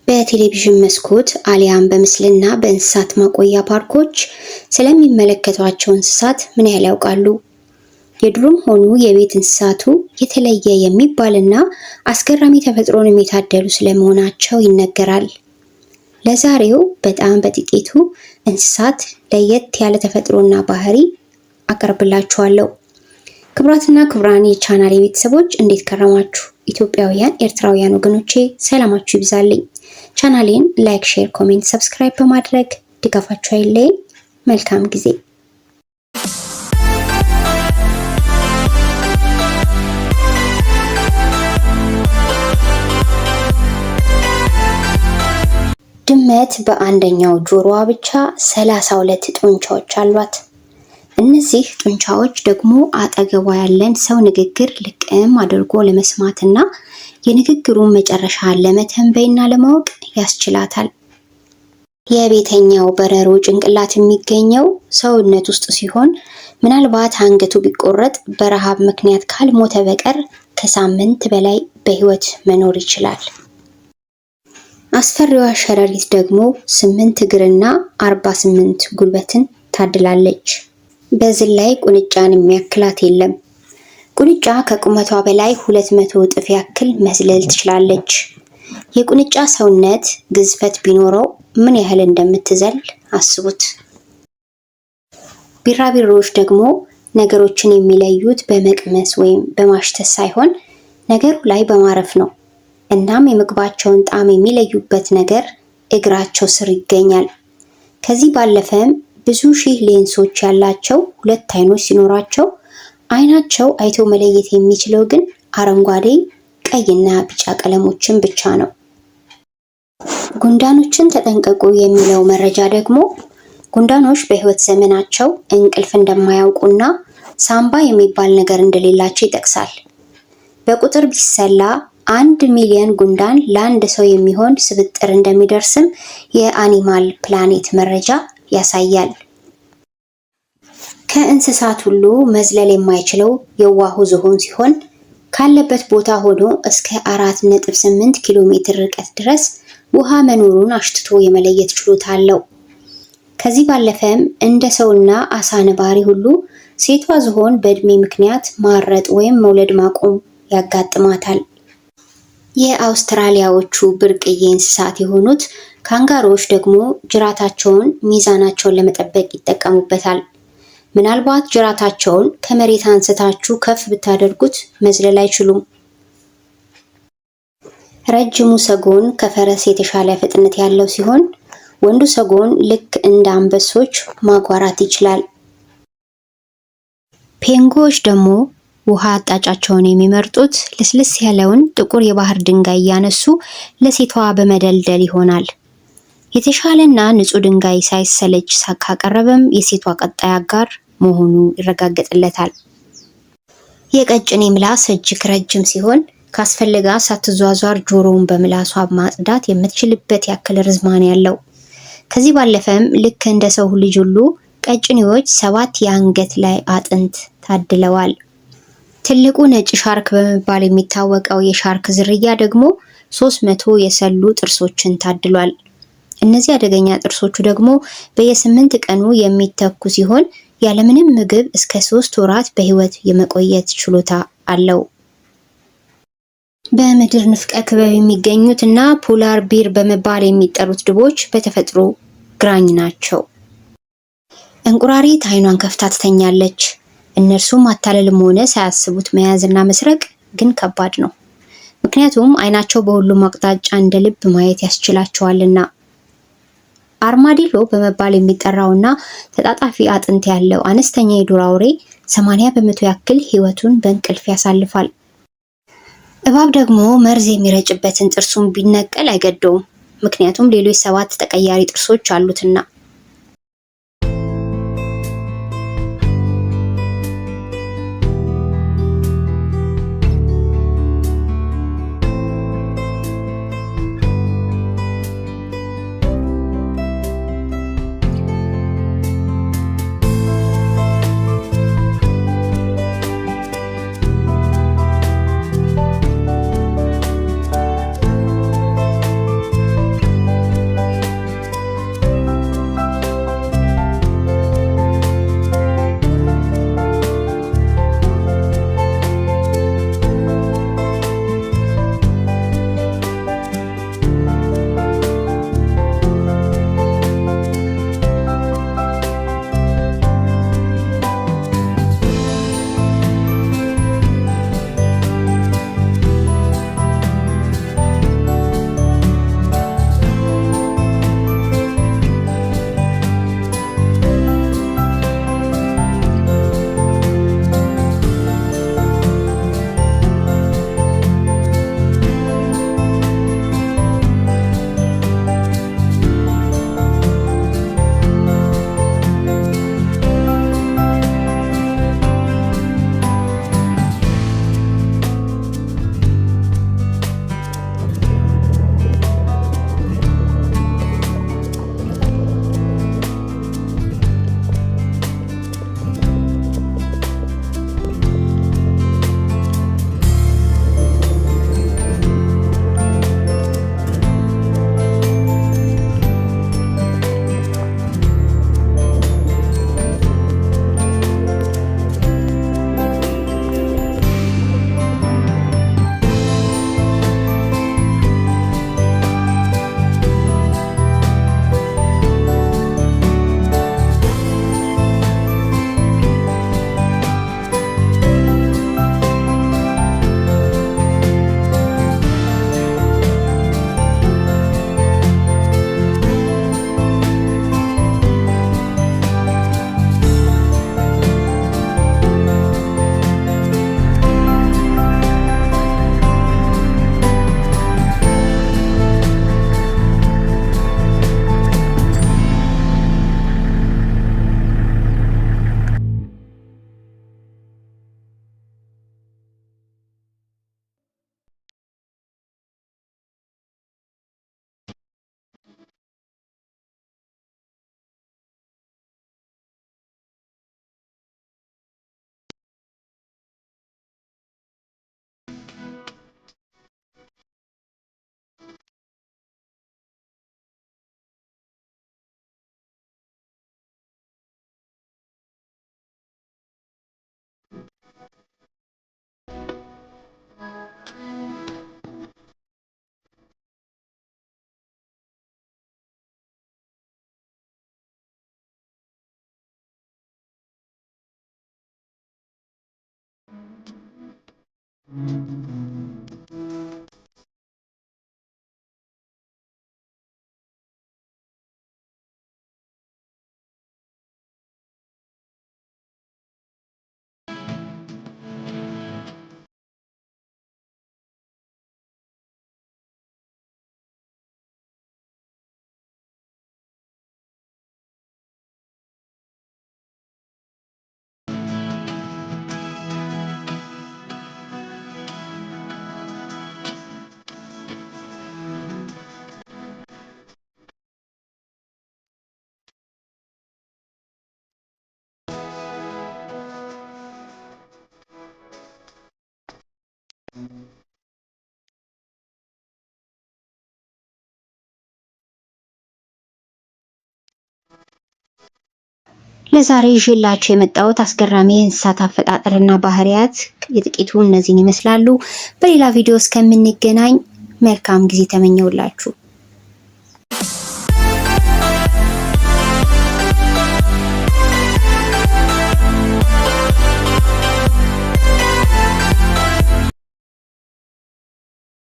በቴሌቪዥን መስኮት አሊያም በምስልና በእንስሳት ማቆያ ፓርኮች ስለሚመለከቷቸው እንስሳት ምን ያህል ያውቃሉ? የዱርም ሆኑ የቤት እንስሳቱ የተለየ የሚባልና አስገራሚ ተፈጥሮን የሚታደሉ ስለመሆናቸው ይነገራል። ለዛሬው በጣም በጥቂቱ እንስሳት ለየት ያለ ተፈጥሮና ባህሪ አቀርብላችኋለሁ። ክቡራትና ክቡራን የቻናሌ ቤተሰቦች እንዴት ከረማችሁ? ኢትዮጵያውያን፣ ኤርትራውያን ወገኖቼ ሰላማችሁ ይብዛልኝ። ቻናሌን ላይክ፣ ሼር፣ ኮሜንት፣ ሰብስክራይብ በማድረግ ድጋፋችሁ አይለየኝ። መልካም ጊዜ። ድመት በአንደኛው ጆሮዋ ብቻ 32 ጡንቻዎች አሏት። እነዚህ ጡንቻዎች ደግሞ አጠገቧ ያለን ሰው ንግግር ልቅም አድርጎ ለመስማትና የንግግሩን መጨረሻ ለመተንበይና ለማወቅ ያስችላታል። የቤተኛው በረሮ ጭንቅላት የሚገኘው ሰውነት ውስጥ ሲሆን ምናልባት አንገቱ ቢቆረጥ በረሃብ ምክንያት ካልሞተ በቀር ከሳምንት በላይ በሕይወት መኖር ይችላል። አስፈሪዋ ሸረሪት ደግሞ 8 እግርና 48 ጉልበትን ታድላለች። በዚህ ላይ ቁንጫን የሚያክላት የለም። ቁንጫ ከቁመቷ በላይ 200 እጥፍ ያክል መዝለል ትችላለች። የቁንጫ ሰውነት ግዝፈት ቢኖረው ምን ያህል እንደምትዘል አስቡት። ቢራቢሮዎች ደግሞ ነገሮችን የሚለዩት በመቅመስ ወይም በማሽተት ሳይሆን ነገሩ ላይ በማረፍ ነው። እናም የምግባቸውን ጣዕም የሚለዩበት ነገር እግራቸው ስር ይገኛል። ከዚህ ባለፈም ብዙ ሺህ ሌንሶች ያላቸው 2 አይኖች ሲኖራቸው አይናቸው አይቶ መለየት የሚችለው ግን አረንጓዴ፣ ቀይና ቢጫ ቀለሞችን ብቻ ነው። ጉንዳኖችን ተጠንቀቁ የሚለው መረጃ ደግሞ ጉንዳኖች በሕይወት ዘመናቸው እንቅልፍ እንደማያውቁና ሳምባ የሚባል ነገር እንደሌላቸው ይጠቅሳል። በቁጥር ቢሰላ 1 ሚሊዮን ጉንዳን ለአንድ ሰው የሚሆን ስብጥር እንደሚደርስም የአኒማል ፕላኔት መረጃ ያሳያል። ከእንስሳት ሁሉ መዝለል የማይችለው የዋሁ ዝሆን ሲሆን ካለበት ቦታ ሆኖ እስከ 4.8 ኪሎ ሜትር ርቀት ድረስ ውሃ መኖሩን አሽትቶ የመለየት ችሎታ አለው። ከዚህ ባለፈም እንደ ሰውና አሳ ነባሪ ሁሉ ሴቷ ዝሆን በእድሜ ምክንያት ማረጥ ወይም መውለድ ማቆም ያጋጥማታል። የአውስትራሊያዎቹ ብርቅዬ እንስሳት የሆኑት ካንጋሮዎች ደግሞ ጅራታቸውን ሚዛናቸውን ለመጠበቅ ይጠቀሙበታል። ምናልባት ጅራታቸውን ከመሬት አንስታችሁ ከፍ ብታደርጉት መዝለል አይችሉም። ረጅሙ ሰጎን ከፈረስ የተሻለ ፍጥነት ያለው ሲሆን ወንዱ ሰጎን ልክ እንደ አንበሶች ማጓራት ይችላል። ፔንጎዎች ደግሞ ውሃ አጣጫቸውን የሚመርጡት ልስልስ ያለውን ጥቁር የባህር ድንጋይ እያነሱ ለሴቷ በመደልደል ይሆናል። የተሻለና ንጹህ ድንጋይ ሳይሰለች ካቀረበም የሴቷ ቀጣይ አጋር መሆኑ ይረጋገጥለታል። የቀጭኔ ምላስ እጅግ ረጅም ሲሆን ካስፈለጋ ሳትዟዟር ጆሮውን በምላሷ ማጽዳት የምትችልበት ያክል ርዝማኔ ያለው። ከዚህ ባለፈም ልክ እንደ ሰው ልጅ ሁሉ ቀጭኔዎች 7 የአንገት ላይ አጥንት ታድለዋል። ትልቁ ነጭ ሻርክ በመባል የሚታወቀው የሻርክ ዝርያ ደግሞ 300 የሰሉ ጥርሶችን ታድሏል። እነዚህ አደገኛ ጥርሶቹ ደግሞ በየ8 ቀኑ የሚተኩ ሲሆን ያለምንም ምግብ እስከ 3 ወራት በሕይወት የመቆየት ችሎታ አለው። በምድር ንፍቀ ክበብ የሚገኙት እና ፖላር ቢር በመባል የሚጠሩት ድቦች በተፈጥሮ ግራኝ ናቸው። እንቁራሪት አይኗን ከፍታ ትተኛለች። እነርሱም ማታለልም ሆነ ሳያስቡት መያዝና መስረቅ ግን ከባድ ነው። ምክንያቱም አይናቸው በሁሉም አቅጣጫ እንደ ልብ ማየት ያስችላቸዋልና። አርማዲሎ በመባል የሚጠራውና ተጣጣፊ አጥንት ያለው አነስተኛ የዱር አውሬ 80% ያክል ሕይወቱን በእንቅልፍ ያሳልፋል። እባብ ደግሞ መርዝ የሚረጭበትን ጥርሱን ቢነቀል አይገደውም። ምክንያቱም ሌሎች 7 ተቀያሪ ጥርሶች አሉትና። ለዛሬ ይዤላችሁ የመጣሁት አስገራሚ የእንስሳት አፈጣጠርና ባህሪያት የጥቂቱ እነዚህን ይመስላሉ። በሌላ ቪዲዮ እስከምንገናኝ መልካም ጊዜ ተመኘውላችሁ።